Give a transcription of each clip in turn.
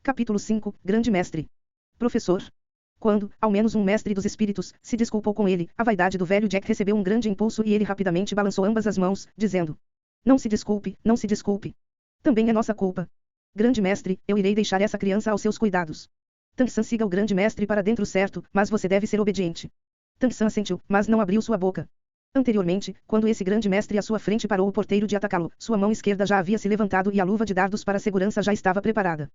Capítulo 5. Grande Mestre. Professor. Quando, ao menos um mestre dos espíritos, se desculpou com ele, a vaidade do velho Jack recebeu um grande impulso e ele rapidamente balançou ambas as mãos, dizendo: Não se desculpe, não se desculpe. Também é nossa culpa. Grande mestre, eu irei deixar essa criança aos seus cuidados. Tang-san, siga o grande mestre para dentro, certo, mas você deve ser obediente. Tang-san assentiu, mas não abriu sua boca. Anteriormente, quando esse grande mestre à sua frente parou o porteiro de atacá-lo, sua mão esquerda já havia se levantado e a luva de dardos para segurança já estava preparada.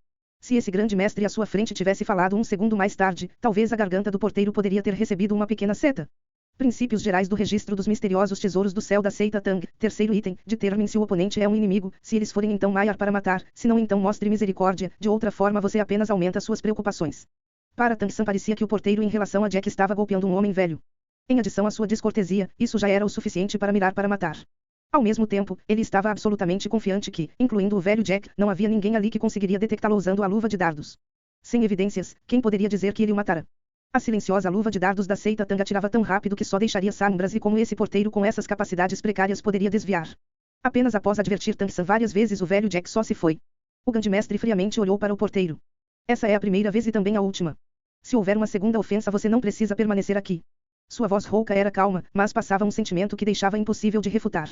Se esse grande mestre à sua frente tivesse falado um segundo mais tarde, talvez a garganta do porteiro poderia ter recebido uma pequena seta. Princípios gerais do registro dos misteriosos tesouros do céu da seita Tang. Terceiro item, determine se o oponente é um inimigo, se eles forem então maiar para matar, se não então mostre misericórdia, de outra forma você apenas aumenta suas preocupações. Para Tang-san parecia que o porteiro em relação a Jack estava golpeando um homem velho. Em adição à sua descortesia, isso já era o suficiente para mirar para matar. Ao mesmo tempo, ele estava absolutamente confiante que, incluindo o velho Jack, não havia ninguém ali que conseguiria detectá-lo usando a luva de dardos. Sem evidências, quem poderia dizer que ele o matara? A silenciosa luva de dardos da seita Tang atirava tão rápido que só deixaria sombras e como esse porteiro com essas capacidades precárias poderia desviar. Apenas após advertir Tang-san várias vezes o velho Jack só se foi. O grande mestre friamente olhou para o porteiro. Essa é a primeira vez e também a última. Se houver uma segunda ofensa você não precisa permanecer aqui. Sua voz rouca era calma, mas passava um sentimento que deixava impossível de refutar.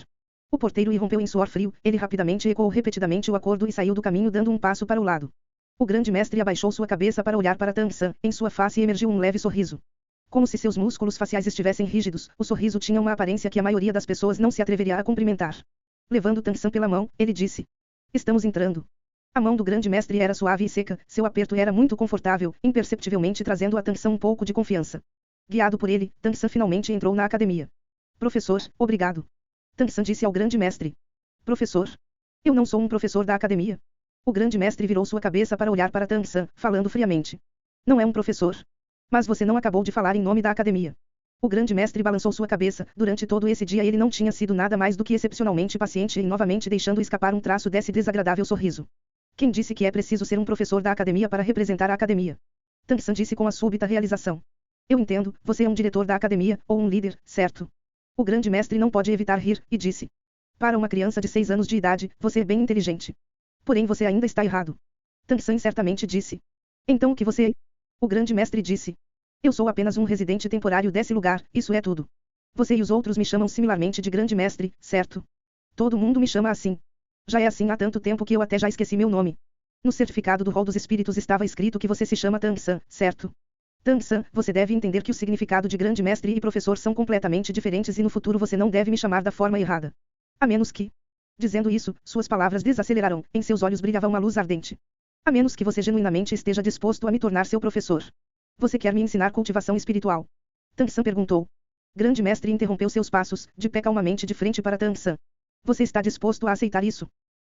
O porteiro irrompeu em suor frio, ele rapidamente ecoou repetidamente o acordo e saiu do caminho dando um passo para o lado. O grande mestre abaixou sua cabeça para olhar para Tang-san, em sua face emergiu um leve sorriso. Como se seus músculos faciais estivessem rígidos, o sorriso tinha uma aparência que a maioria das pessoas não se atreveria a cumprimentar. Levando Tang-san pela mão, ele disse: Estamos entrando. A mão do grande mestre era suave e seca, seu aperto era muito confortável, imperceptivelmente trazendo a Tang-san um pouco de confiança. Guiado por ele, Tang-san finalmente entrou na academia. Professor, obrigado. Tang-san disse ao grande mestre. Professor? Eu não sou um professor da academia. O grande mestre virou sua cabeça para olhar para Tang-san, falando friamente. Não é um professor. Mas você não acabou de falar em nome da academia. O grande mestre balançou sua cabeça, durante todo esse dia ele não tinha sido nada mais do que excepcionalmente paciente e novamente deixando escapar um traço desse desagradável sorriso. Quem disse que é preciso ser um professor da academia para representar a academia? Tang-san disse com a súbita realização. Eu entendo, você é um diretor da academia, ou um líder, certo? O grande mestre não pode evitar rir, e disse. Para uma criança de 6 anos de idade, você é bem inteligente. Porém você ainda está errado. Tang-san certamente disse. Então o que você é? O grande mestre disse. Eu sou apenas um residente temporário desse lugar, isso é tudo. Você e os outros me chamam similarmente de grande mestre, certo? Todo mundo me chama assim. Já é assim há tanto tempo que eu até já esqueci meu nome. No certificado do rol dos espíritos estava escrito que você se chama Tang-san, certo? Tang-san, você deve entender que o significado de grande mestre e professor são completamente diferentes e no futuro você não deve me chamar da forma errada. A menos que... Dizendo isso, suas palavras desaceleraram, em seus olhos brilhava uma luz ardente. A menos que você genuinamente esteja disposto a me tornar seu professor. Você quer me ensinar cultivação espiritual? Tang-san perguntou. Grande mestre interrompeu seus passos, de pé calmamente de frente para Tang-san. Você está disposto a aceitar isso?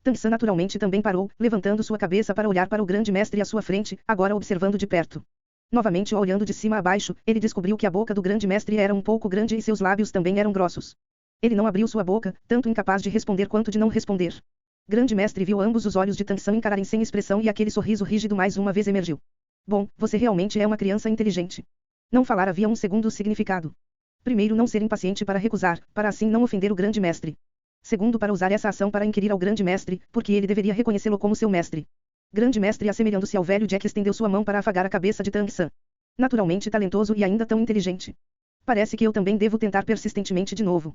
Tang-san naturalmente também parou, levantando sua cabeça para olhar para o grande mestre à sua frente, agora observando de perto. Novamente olhando de cima a baixo, ele descobriu que a boca do grande mestre era um pouco grande e seus lábios também eram grossos. Ele não abriu sua boca, tanto incapaz de responder quanto de não responder. Grande mestre viu ambos os olhos de Tang-san encararem sem expressão e aquele sorriso rígido mais uma vez emergiu. Bom, você realmente é uma criança inteligente. Não falar havia um segundo significado. Primeiro, não ser impaciente para recusar, para assim não ofender o grande mestre. Segundo, para usar essa ação para inquirir ao grande mestre, porque ele deveria reconhecê-lo como seu mestre. Grande mestre assemelhando-se ao velho Jack estendeu sua mão para afagar a cabeça de Tang-san. Naturalmente talentoso e ainda tão inteligente. Parece que eu também devo tentar persistentemente de novo.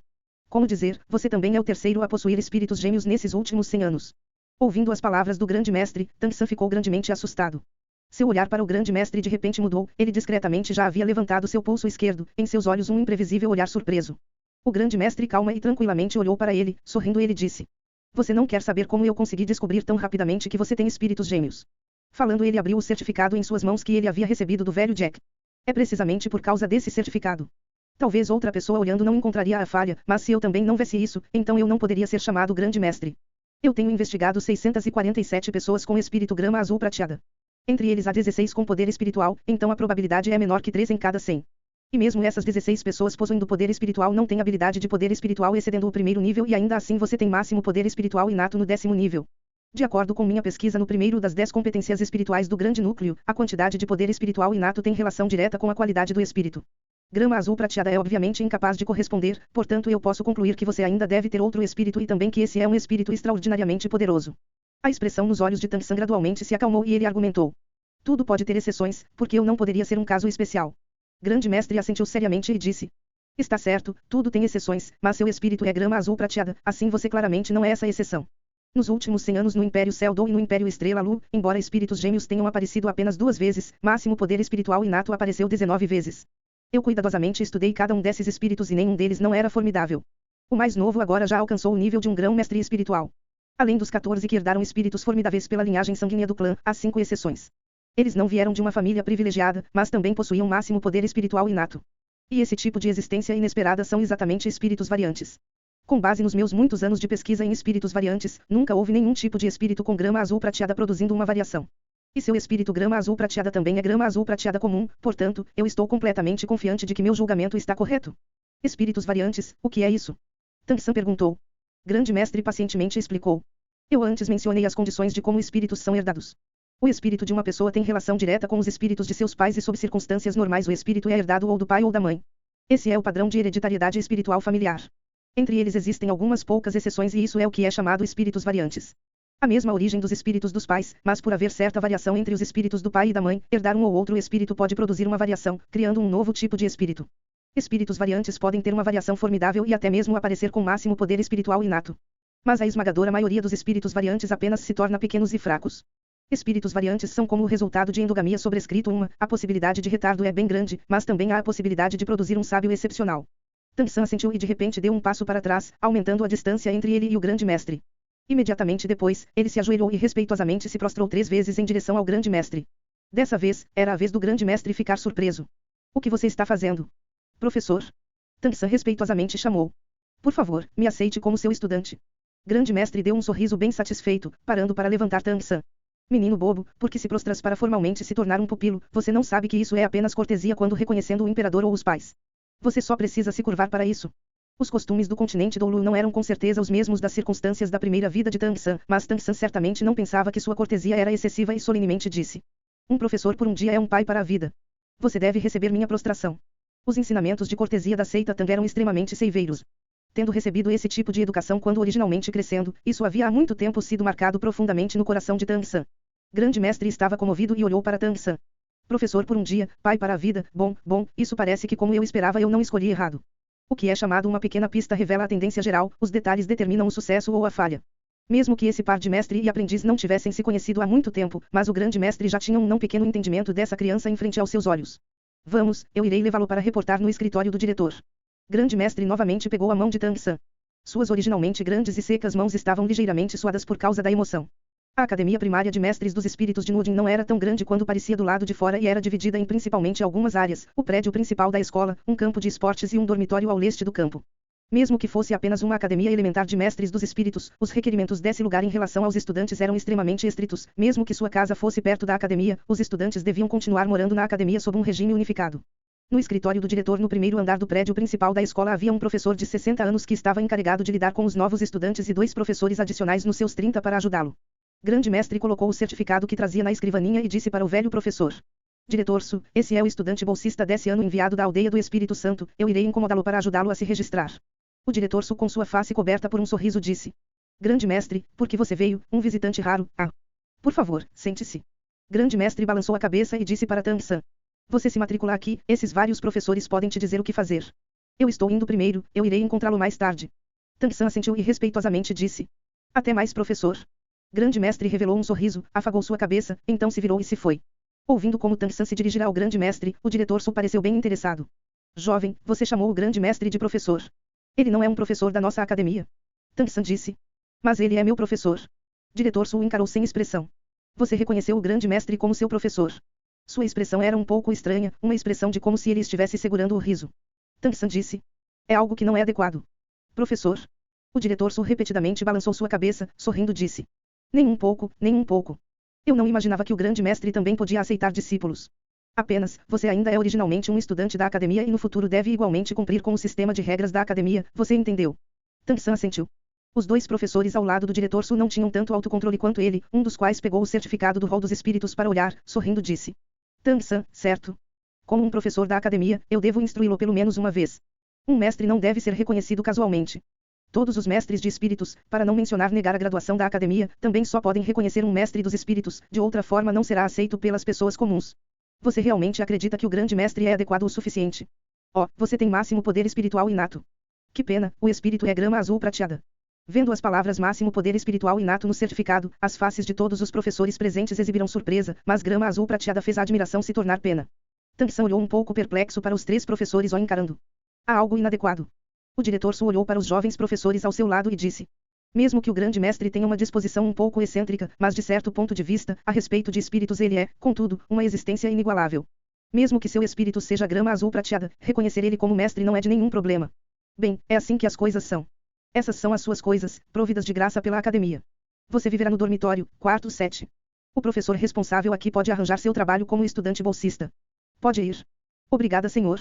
Como dizer, você também é o terceiro a possuir espíritos gêmeos nesses últimos 100 anos. Ouvindo as palavras do grande mestre, Tang-san ficou grandemente assustado. Seu olhar para o grande mestre de repente mudou, ele discretamente já havia levantado seu pulso esquerdo, em seus olhos um imprevisível olhar surpreso. O grande mestre calma e tranquilamente olhou para ele, sorrindo ele disse. Você não quer saber como eu consegui descobrir tão rapidamente que você tem espíritos gêmeos. Falando ele abriu o certificado em suas mãos que ele havia recebido do velho Jack. É precisamente por causa desse certificado. Talvez outra pessoa olhando não encontraria a falha, mas se eu também não visse isso, então eu não poderia ser chamado grande mestre. Eu tenho investigado 647 pessoas com espírito grama azul prateada. Entre eles há 16 com poder espiritual, então a probabilidade é menor que 3 em cada 100. E mesmo essas 16 pessoas possuindo poder espiritual não têm habilidade de poder espiritual excedendo o primeiro nível e ainda assim você tem máximo poder espiritual inato no 10º nível. De acordo com minha pesquisa no primeiro das 10 competências espirituais do grande núcleo, a quantidade de poder espiritual inato tem relação direta com a qualidade do espírito. Grama azul prateada é obviamente incapaz de corresponder, portanto eu posso concluir que você ainda deve ter outro espírito e também que esse é um espírito extraordinariamente poderoso. A expressão nos olhos de Tang San gradualmente se acalmou e ele argumentou. Tudo pode ter exceções, porque eu não poderia ser um caso especial. Grande mestre assentiu seriamente e disse. Está certo, tudo tem exceções, mas seu espírito é grama azul prateada, assim você claramente não é essa exceção. Nos últimos 100 anos no Império Céu e no Império Estrela Lu, embora espíritos gêmeos tenham aparecido apenas 2 vezes, máximo poder espiritual inato apareceu 19 vezes. Eu cuidadosamente estudei cada um desses espíritos e nenhum deles não era formidável. O mais novo agora já alcançou o nível de um grão-mestre espiritual. Além dos 14 que herdaram espíritos formidáveis pela linhagem sanguínea do clã, há 5 exceções. Eles não vieram de uma família privilegiada, mas também possuíam máximo poder espiritual inato. E esse tipo de existência inesperada são exatamente espíritos variantes. Com base nos meus muitos anos de pesquisa em espíritos variantes, nunca houve nenhum tipo de espírito com grama azul prateada produzindo uma variação. E seu espírito grama azul prateada também é grama azul prateada comum, portanto, eu estou completamente confiante de que meu julgamento está correto. Espíritos variantes, o que é isso? Tang San perguntou. Grande mestre pacientemente explicou. Eu antes mencionei as condições de como espíritos são herdados. O espírito de uma pessoa tem relação direta com os espíritos de seus pais e sob circunstâncias normais o espírito é herdado ou do pai ou da mãe. Esse é o padrão de hereditariedade espiritual familiar. Entre eles existem algumas poucas exceções e isso é o que é chamado espíritos variantes. A mesma origem dos espíritos dos pais, mas por haver certa variação entre os espíritos do pai e da mãe, herdar um ou outro espírito pode produzir uma variação, criando um novo tipo de espírito. Espíritos variantes podem ter uma variação formidável e até mesmo aparecer com máximo poder espiritual inato. Mas a esmagadora maioria dos espíritos variantes apenas se torna pequenos e fracos. Espíritos variantes são como o resultado de endogamia sobrescrito a possibilidade de retardo é bem grande, mas também há a possibilidade de produzir um sábio excepcional. Tang San assentiu e de repente deu um passo para trás, aumentando a distância entre ele e o grande mestre. Imediatamente depois, ele se ajoelhou e respeitosamente se prostrou 3 vezes em direção ao grande mestre. Dessa vez, era a vez do grande mestre ficar surpreso. O que você está fazendo? Professor? Tang San respeitosamente chamou. Por favor, me aceite como seu estudante. Grande mestre deu um sorriso bem satisfeito, parando para levantar Tang San. Menino bobo, por que se prostras para formalmente se tornar um pupilo? Você não sabe que isso é apenas cortesia quando reconhecendo o imperador ou os pais. Você só precisa se curvar para isso. Os costumes do continente Doulu não eram com certeza os mesmos das circunstâncias da primeira vida de Tang San, mas Tang San certamente não pensava que sua cortesia era excessiva e solenemente disse. Um professor por um dia é um pai para a vida. Você deve receber minha prostração. Os ensinamentos de cortesia da seita Tang eram extremamente seiveiros. Tendo recebido esse tipo de educação quando originalmente crescendo, isso havia há muito tempo sido marcado profundamente no coração de Tang San. Grande mestre estava comovido e olhou para Tang San. Professor por um dia, pai para a vida, bom, isso parece que como eu esperava eu não escolhi errado. O que é chamado uma pequena pista revela a tendência geral, os detalhes determinam o sucesso ou a falha. Mesmo que esse par de mestre e aprendiz não tivessem se conhecido há muito tempo, mas o grande mestre já tinha um não pequeno entendimento dessa criança em frente aos seus olhos. Vamos, eu irei levá-lo para reportar no escritório do diretor. Grande mestre novamente pegou a mão de Tang San. Suas originalmente grandes e secas mãos estavam ligeiramente suadas por causa da emoção. A Academia Primária de Mestres dos Espíritos de Nudin não era tão grande quanto parecia do lado de fora e era dividida em principalmente algumas áreas, o prédio principal da escola, um campo de esportes e um dormitório ao leste do campo. Mesmo que fosse apenas uma academia elementar de mestres dos espíritos, os requerimentos desse lugar em relação aos estudantes eram extremamente estritos. Mesmo que sua casa fosse perto da academia, os estudantes deviam continuar morando na academia sob um regime unificado. No escritório do diretor no primeiro andar do prédio principal da escola havia um professor de 60 anos que estava encarregado de lidar com os novos estudantes e 2 professores adicionais nos seus 30 para ajudá-lo. Grande mestre colocou o certificado que trazia na escrivaninha e disse para o velho professor. Diretor Su, esse é o estudante bolsista desse ano enviado da aldeia do Espírito Santo, eu irei incomodá-lo para ajudá-lo a se registrar. O diretor Su com sua face coberta por um sorriso disse. Grande mestre, por que você veio, um visitante raro, Por favor, sente-se. Grande mestre balançou a cabeça e disse para Tang San. Você se matricula aqui, esses vários professores podem te dizer o que fazer. Eu estou indo primeiro, eu irei encontrá-lo mais tarde. Tang San assentiu e respeitosamente disse. Até mais professor. Grande mestre revelou um sorriso, afagou sua cabeça, então se virou e se foi. Ouvindo como Tang San se dirigirá ao grande mestre, o diretor Su pareceu bem interessado. Jovem, você chamou o grande mestre de professor. Ele não é um professor da nossa academia. Tang San disse. Mas ele é meu professor. Diretor Su encarou sem expressão. Você reconheceu o grande mestre como seu professor. Sua expressão era um pouco estranha, uma expressão de como se ele estivesse segurando o riso. Tang San disse. É algo que não é adequado. Professor. O diretor Su repetidamente balançou sua cabeça, sorrindo disse. Nem um pouco, nem um pouco. Eu não imaginava que o grande mestre também podia aceitar discípulos. Apenas, você ainda é originalmente um estudante da academia e no futuro deve igualmente cumprir com o sistema de regras da academia, você entendeu? Tang San assentiu. Os 2 professores ao lado do diretor Su não tinham tanto autocontrole quanto ele, um dos quais pegou o certificado do rol dos espíritos para olhar, sorrindo disse. Tang San, certo. Como um professor da academia, eu devo instruí-lo pelo menos uma vez. Um mestre não deve ser reconhecido casualmente. Todos os mestres de espíritos, para não mencionar negar a graduação da academia, também só podem reconhecer um mestre dos espíritos, de outra forma não será aceito pelas pessoas comuns. Você realmente acredita que o grande mestre é adequado o suficiente? Oh, você tem máximo poder espiritual inato. Que pena, o espírito é grama azul prateada. Vendo as palavras máximo poder espiritual inato no certificado, as faces de todos os professores presentes exibiram surpresa, mas grama azul prateada fez a admiração se tornar pena. Tang-san olhou um pouco perplexo para os 3 professores o encarando. Há algo inadequado. O diretor Su olhou para os jovens professores ao seu lado e disse: mesmo que o grande mestre tenha uma disposição um pouco excêntrica, mas de certo ponto de vista, a respeito de espíritos ele é, contudo, uma existência inigualável. Mesmo que seu espírito seja grama azul prateada, reconhecer ele como mestre não é de nenhum problema. Bem, é assim que as coisas são. Essas são as suas coisas, providas de graça pela academia. Você viverá no dormitório, quarto 7. O professor responsável aqui pode arranjar seu trabalho como estudante bolsista. Pode ir. Obrigada, senhor.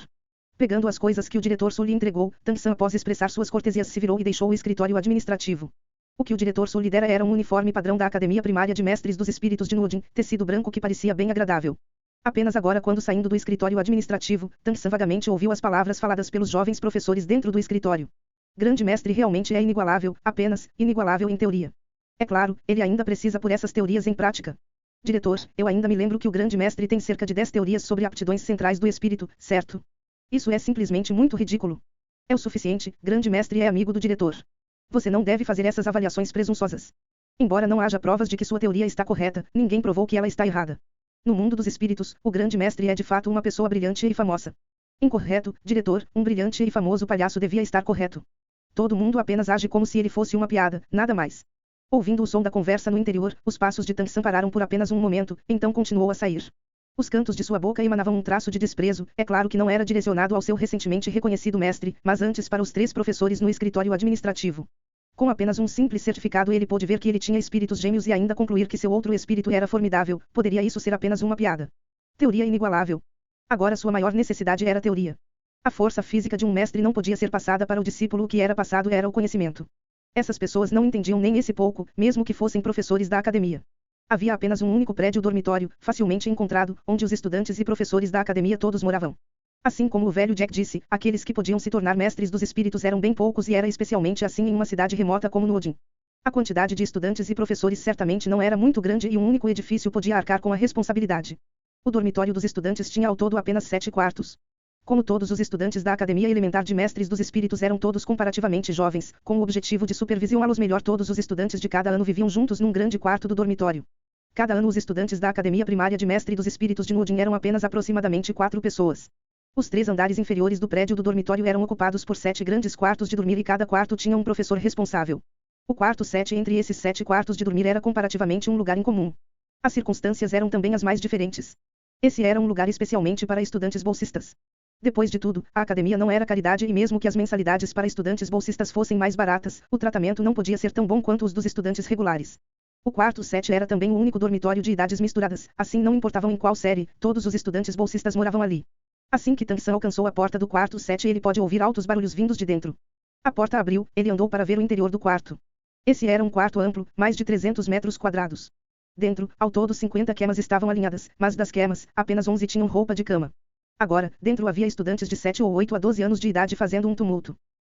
Pegando as coisas que o diretor Su lhe entregou, Tang-san após expressar suas cortesias se virou e deixou o escritório administrativo. O que o diretor Su lhe dera era um uniforme padrão da Academia Primária de Mestres dos Espíritos de Nudin, tecido branco que parecia bem agradável. Apenas agora quando saindo do escritório administrativo, Tang-san vagamente ouviu as palavras faladas pelos jovens professores dentro do escritório. Grande mestre realmente é inigualável, apenas, inigualável em teoria. É claro, ele ainda precisa por essas teorias em prática. Diretor, eu ainda me lembro que o grande mestre tem cerca de 10 teorias sobre aptidões centrais do espírito, certo? Isso é simplesmente muito ridículo. É o suficiente, grande mestre é amigo do diretor. Você não deve fazer essas avaliações presunçosas. Embora não haja provas de que sua teoria está correta, ninguém provou que ela está errada. No mundo dos espíritos, o grande mestre é de fato uma pessoa brilhante e famosa. Incorreto, diretor, um brilhante e famoso palhaço devia estar correto. Todo mundo apenas age como se ele fosse uma piada, nada mais. Ouvindo o som da conversa no interior, os passos de Tang-san pararam por apenas um momento, então continuou a sair. Os cantos de sua boca emanavam um traço de desprezo, é claro que não era direcionado ao seu recentemente reconhecido mestre, mas antes para os 3 professores no escritório administrativo. Com apenas um simples certificado ele pôde ver que ele tinha espíritos gêmeos e ainda concluir que seu outro espírito era formidável, poderia isso ser apenas uma piada? Teoria inigualável. Agora sua maior necessidade era teoria. A força física de um mestre não podia ser passada para o discípulo, o que era passado era o conhecimento. Essas pessoas não entendiam nem esse pouco, mesmo que fossem professores da academia. Havia apenas um único prédio dormitório, facilmente encontrado, onde os estudantes e professores da academia todos moravam. Assim como o velho Jack disse, aqueles que podiam se tornar mestres dos espíritos eram bem poucos e era especialmente assim em uma cidade remota como Nodin. A quantidade de estudantes e professores certamente não era muito grande e um único edifício podia arcar com a responsabilidade. O dormitório dos estudantes tinha ao todo apenas 7 quartos. Como todos os estudantes da Academia Elementar de Mestres dos Espíritos eram todos comparativamente jovens, com o objetivo de supervisioná-los melhor, todos os estudantes de cada ano viviam juntos num grande quarto do dormitório. Cada ano os estudantes da Academia Primária de Mestre dos Espíritos de Nudin eram apenas aproximadamente 4 pessoas. Os 3 andares inferiores do prédio do dormitório eram ocupados por 7 grandes quartos de dormir e cada quarto tinha um professor responsável. O quarto 7 entre esses 7 quartos de dormir era comparativamente um lugar incomum. As circunstâncias eram também as mais diferentes. Esse era um lugar especialmente para estudantes bolsistas. Depois de tudo, a academia não era caridade e mesmo que as mensalidades para estudantes bolsistas fossem mais baratas, o tratamento não podia ser tão bom quanto os dos estudantes regulares. O quarto 7 era também o único dormitório de idades misturadas, assim não importavam em qual série, todos os estudantes bolsistas moravam ali. Assim que Tang-san alcançou a porta do quarto 7 ele pôde ouvir altos barulhos vindos de dentro. A porta abriu, ele andou para ver o interior do quarto. Esse era um quarto amplo, mais de 300 metros quadrados. Dentro, ao todo 50 camas estavam alinhadas, mas das camas, apenas 11 tinham roupa de cama. Agora, dentro havia estudantes de 7 ou 8 a 12 anos de idade fazendo um tumulto.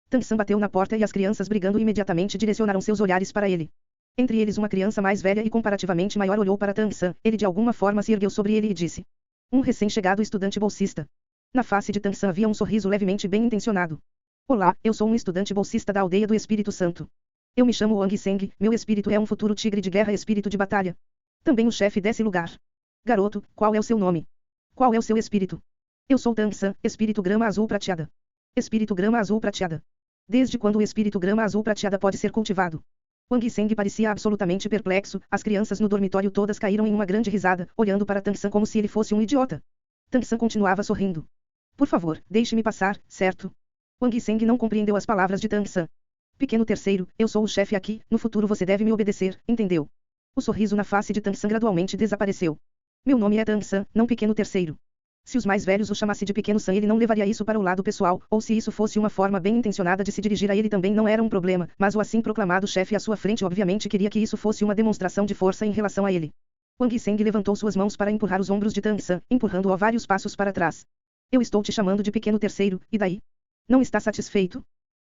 Tang-san bateu na porta e as crianças brigando imediatamente direcionaram seus olhares para ele. Entre eles uma criança mais velha e comparativamente maior olhou para Tang-san, ele de alguma forma se ergueu sobre ele e disse: um recém-chegado estudante bolsista. Na face de Tang-san havia um sorriso levemente bem intencionado. Olá, eu sou um estudante bolsista da aldeia do Espírito Santo. Eu me chamo Wang Seng, meu espírito é um futuro tigre de guerra, espírito de batalha. Também o chefe desse lugar. Garoto, qual é o seu nome? Qual é o seu espírito? Eu sou Tang-san, espírito grama azul prateada. Espírito grama azul prateada. Desde quando o espírito grama azul prateada pode ser cultivado? Wang Seng parecia absolutamente perplexo, as crianças no dormitório todas caíram em uma grande risada, olhando para Tang-san como se ele fosse um idiota. Tang-san continuava sorrindo. Por favor, deixe-me passar, certo? Wang Seng não compreendeu as palavras de Tang-san. Pequeno terceiro, eu sou o chefe aqui, no futuro você deve me obedecer, entendeu? O sorriso na face de Tang-san gradualmente desapareceu. Meu nome é Tang-san, não pequeno terceiro. Se os mais velhos o chamassem de pequeno San ele não levaria isso para o lado pessoal, ou se isso fosse uma forma bem intencionada de se dirigir a ele também não era um problema, mas o assim proclamado chefe à sua frente obviamente queria que isso fosse uma demonstração de força em relação a ele. Wang Seng levantou suas mãos para empurrar os ombros de Tang-san, empurrando-o vários passos para trás. Eu estou te chamando de pequeno terceiro, e daí? Não está satisfeito?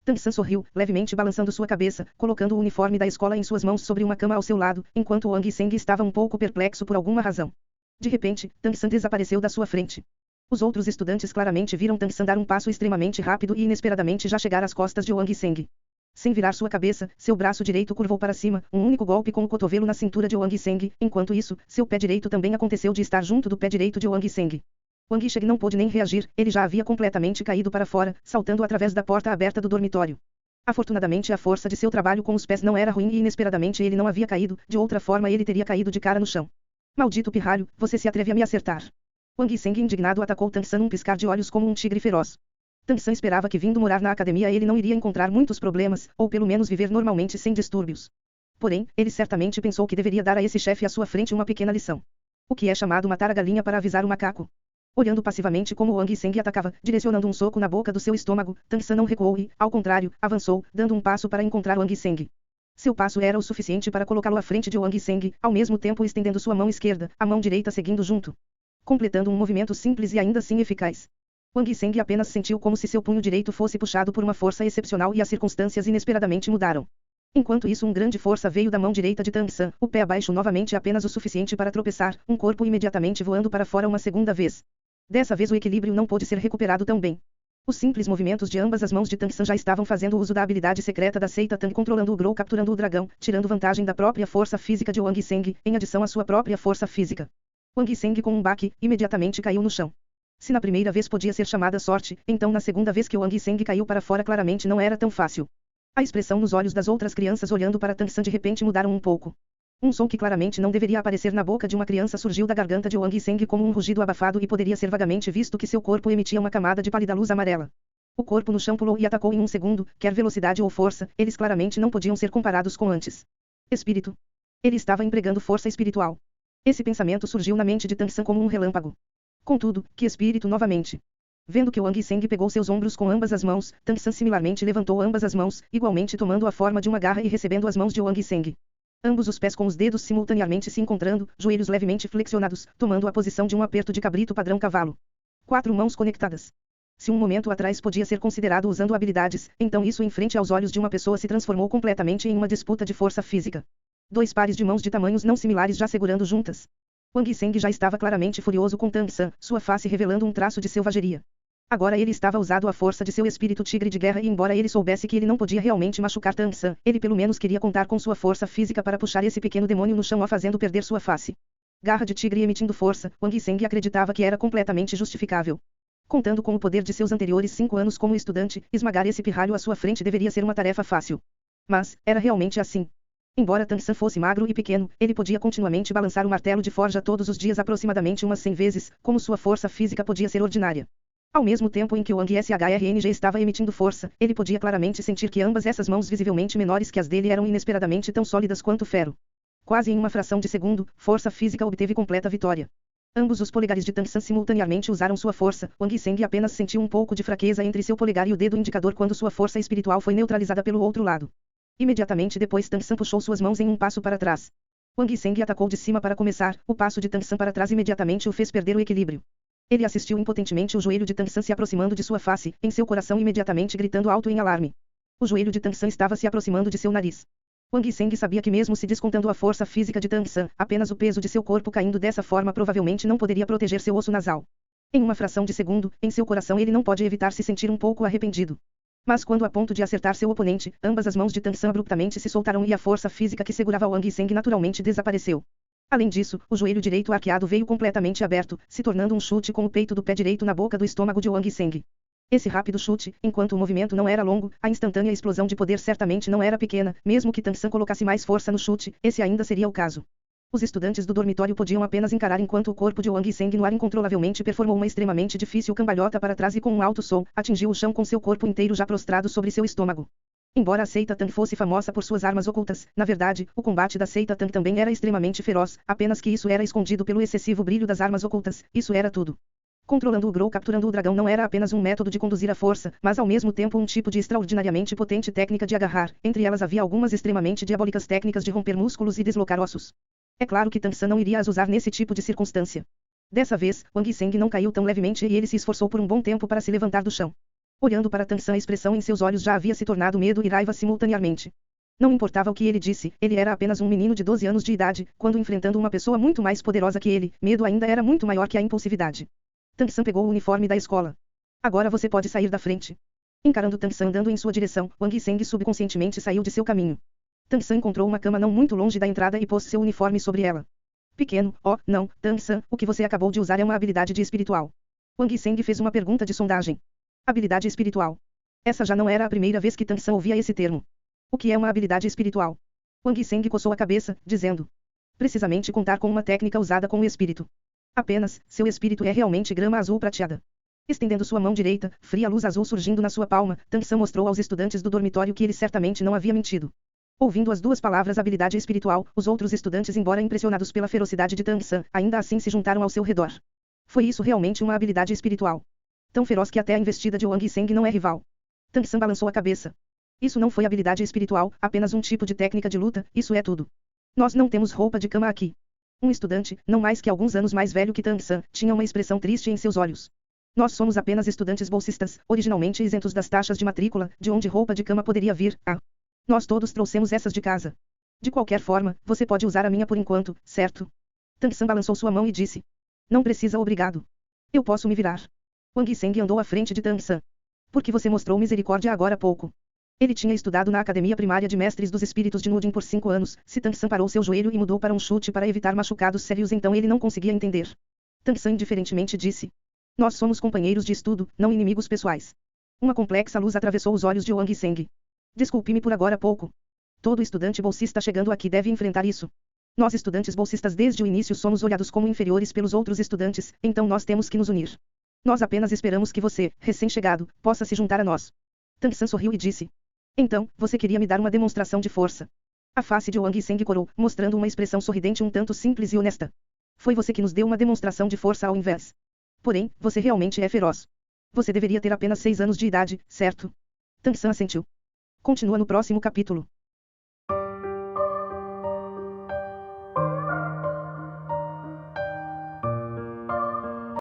Tang San sorriu, levemente balançando sua cabeça, colocando o uniforme da escola em suas mãos sobre uma cama ao seu lado, enquanto Wang Seng estava um pouco perplexo por alguma razão. De repente, Tang San desapareceu da sua frente. Os outros estudantes claramente viram Tang San dar um passo extremamente rápido e inesperadamente já chegar às costas de Wang Seng. Sem virar sua cabeça, seu braço direito curvou para cima, um único golpe com o cotovelo na cintura de Wang Seng, enquanto isso, seu pé direito também aconteceu de estar junto do pé direito de Wang Seng. Wang Seng não pôde nem reagir, ele já havia completamente caído para fora, saltando através da porta aberta do dormitório. Afortunadamente a força de seu trabalho com os pés não era ruim e inesperadamente ele não havia caído, de outra forma ele teria caído de cara no chão. Maldito pirralho, você se atreve a me acertar. Wang Seng indignado atacou Tang San num piscar de olhos como um tigre feroz. Tang San esperava que vindo morar na academia ele não iria encontrar muitos problemas, ou pelo menos viver normalmente sem distúrbios. Porém, ele certamente pensou que deveria dar a esse chefe à sua frente uma pequena lição. O que é chamado matar a galinha para avisar o macaco? Olhando passivamente como Wang Seng atacava, direcionando um soco na boca do seu estômago, Tang San não recuou e, ao contrário, avançou, dando um passo para encontrar Wang Seng. Seu passo era o suficiente para colocá-lo à frente de Wang Seng, ao mesmo tempo estendendo sua mão esquerda, a mão direita seguindo junto. Completando um movimento simples e ainda assim eficaz. Wang Seng apenas sentiu como se seu punho direito fosse puxado por uma força excepcional e as circunstâncias inesperadamente mudaram. Enquanto isso, grande força veio da mão direita de Tang San, o pé abaixo novamente apenas o suficiente para tropeçar, um corpo imediatamente voando para fora uma segunda vez. Dessa vez o equilíbrio não pôde ser recuperado tão bem. Os simples movimentos de ambas as mãos de Tang San já estavam fazendo uso da habilidade secreta da seita Tang, controlando o Grou, capturando o dragão, tirando vantagem da própria força física de Wang Seng, em adição à sua própria força física. Wang Seng, com um baque, imediatamente caiu no chão. Se na primeira vez podia ser chamada sorte, então na segunda vez que Wang Seng caiu para fora claramente não era tão fácil. A expressão nos olhos das outras crianças olhando para Tang San de repente mudaram um pouco. Um som que claramente não deveria aparecer na boca de uma criança surgiu da garganta de Wang Seng como um rugido abafado e poderia ser vagamente visto que seu corpo emitia uma camada de pálida luz amarela. O corpo no chão pulou e atacou em um segundo, quer velocidade ou força, eles claramente não podiam ser comparados com antes. Espírito. Ele estava empregando força espiritual. Esse pensamento surgiu na mente de Tang San como um relâmpago. Contudo, que espírito novamente. Vendo que Wang Seng pegou seus ombros com ambas as mãos, Tang San similarmente levantou ambas as mãos, igualmente tomando a forma de uma garra e recebendo as mãos de Wang Seng. Ambos os pés com os dedos simultaneamente se encontrando, joelhos levemente flexionados, tomando a posição de um aperto de cabrito padrão cavalo. 4 mãos conectadas. Se um momento atrás podia ser considerado usando habilidades, então isso em frente aos olhos de uma pessoa se transformou completamente em uma disputa de força física. 2 pares de mãos de tamanhos não similares já segurando juntas. Wang Seng já estava claramente furioso com Tang San, sua face revelando um traço de selvageria. Agora ele estava usando a força de seu espírito tigre de guerra e embora ele soubesse que ele não podia realmente machucar Tang San, ele pelo menos queria contar com sua força física para puxar esse pequeno demônio no chão a fazendo perder sua face. Garra de tigre emitindo força, Wang Seng acreditava que era completamente justificável. Contando com o poder de seus anteriores 5 anos como estudante, esmagar esse pirralho à sua frente deveria ser uma tarefa fácil. Mas, era realmente assim. Embora Tang San fosse magro e pequeno, ele podia continuamente balançar o martelo de forja todos os dias aproximadamente umas 100 vezes, como sua força física podia ser ordinária. Ao mesmo tempo em que Wang Shrng estava emitindo força, ele podia claramente sentir que ambas essas mãos visivelmente menores que as dele eram inesperadamente tão sólidas quanto ferro. Quase em uma fração de segundo, força física obteve completa vitória. Ambos os polegares de Tang San simultaneamente usaram sua força, Wang Seng apenas sentiu um pouco de fraqueza entre seu polegar e o dedo indicador quando sua força espiritual foi neutralizada pelo outro lado. Imediatamente depois Tang San puxou suas mãos em um passo para trás. Wang Seng atacou de cima para começar, o passo de Tang San para trás imediatamente o fez perder o equilíbrio. Ele assistiu impotentemente o joelho de Tang San se aproximando de sua face, em seu coração imediatamente gritando alto em alarme. O joelho de Tang San estava se aproximando de seu nariz. Wang Seng sabia que mesmo se descontando a força física de Tang San, apenas o peso de seu corpo caindo dessa forma provavelmente não poderia proteger seu osso nasal. Em uma fração de segundo, em seu coração ele não pode evitar se sentir um pouco arrependido. Mas quando a ponto de acertar seu oponente, ambas as mãos de Tang San abruptamente se soltaram e a força física que segurava Wang Seng naturalmente desapareceu. Além disso, o joelho direito arqueado veio completamente aberto, se tornando um chute com o peito do pé direito na boca do estômago de Wang Seng. Esse rápido chute, enquanto o movimento não era longo, a instantânea explosão de poder certamente não era pequena, mesmo que Tang San colocasse mais força no chute, esse ainda seria o caso. Os estudantes do dormitório podiam apenas encarar enquanto o corpo de Wang Seng no ar incontrolavelmente performou uma extremamente difícil cambalhota para trás e com um alto som, atingiu o chão com seu corpo inteiro já prostrado sobre seu estômago. Embora a seita Tang fosse famosa por suas armas ocultas, na verdade, o combate da seita Tang também era extremamente feroz, apenas que isso era escondido pelo excessivo brilho das armas ocultas, isso era tudo. Controlando o Grou, capturando o dragão não era apenas um método de conduzir a força, mas ao mesmo tempo um tipo de extraordinariamente potente técnica de agarrar, entre elas havia algumas extremamente diabólicas técnicas de romper músculos e deslocar ossos. É claro que Tang San não iria as usar nesse tipo de circunstância. Dessa vez, Wang Seng não caiu tão levemente e ele se esforçou por um bom tempo para se levantar do chão. Olhando para Tang San, a expressão em seus olhos já havia se tornado medo e raiva simultaneamente. Não importava o que ele disse, ele era apenas um menino de 12 anos de idade, quando enfrentando uma pessoa muito mais poderosa que ele, medo ainda era muito maior que a impulsividade. Tang San pegou o uniforme da escola. Agora você pode sair da frente. Encarando Tang San andando em sua direção, Wang Seng subconscientemente saiu de seu caminho. Tang San encontrou uma cama não muito longe da entrada e pôs seu uniforme sobre ela. Pequeno, oh, não, Tang San, o que você acabou de usar é uma habilidade de espiritual. Wang Seng fez uma pergunta de sondagem. Habilidade espiritual. Essa já não era a primeira vez que Tang San ouvia esse termo. O que é uma habilidade espiritual? Wang Seng coçou a cabeça, dizendo. Precisamente contar com uma técnica usada com o espírito. Apenas, seu espírito é realmente grama azul prateada. Estendendo sua mão direita, fria luz azul surgindo na sua palma, Tang San mostrou aos estudantes do dormitório que ele certamente não havia mentido. Ouvindo as duas palavras habilidade espiritual, os outros estudantes, embora impressionados pela ferocidade de Tang San, ainda assim se juntaram ao seu redor. Foi isso realmente uma habilidade espiritual? Tão feroz que até a investida de Wang Seng não é rival. Tang San balançou a cabeça. Isso não foi habilidade espiritual, apenas um tipo de técnica de luta, isso é tudo. Nós não temos roupa de cama aqui. Um estudante, não mais que alguns anos mais velho que Tang San, tinha uma expressão triste em seus olhos. Nós somos apenas estudantes bolsistas, originalmente isentos das taxas de matrícula, de onde roupa de cama poderia vir, Nós todos trouxemos essas de casa. De qualquer forma, você pode usar a minha por enquanto, certo? Tang San balançou sua mão e disse. Não precisa, obrigado. Eu posso me virar. Wang Seng andou à frente de Tang San. Por que você mostrou misericórdia agora há pouco? Ele tinha estudado na Academia Primária de Mestres dos Espíritos de Nudin por 5 anos. Se Tang San parou seu joelho e mudou para um chute para evitar machucados sérios, então ele não conseguia entender. Tang San indiferentemente disse. Nós somos companheiros de estudo, não inimigos pessoais. Uma complexa luz atravessou os olhos de Wang Seng. Desculpe-me por agora há pouco. Todo estudante bolsista chegando aqui deve enfrentar isso. Nós estudantes bolsistas desde o início somos olhados como inferiores pelos outros estudantes, então nós temos que nos unir. Nós apenas esperamos que você, recém-chegado, possa se juntar a nós. Tang San sorriu e disse. Então, você queria me dar uma demonstração de força. A face de Wang Seng corou, mostrando uma expressão sorridente um tanto simples e honesta. Foi você que nos deu uma demonstração de força ao invés. Porém, você realmente é feroz. Você deveria ter apenas 6 anos de idade, certo? Tang San assentiu. Continua no próximo capítulo.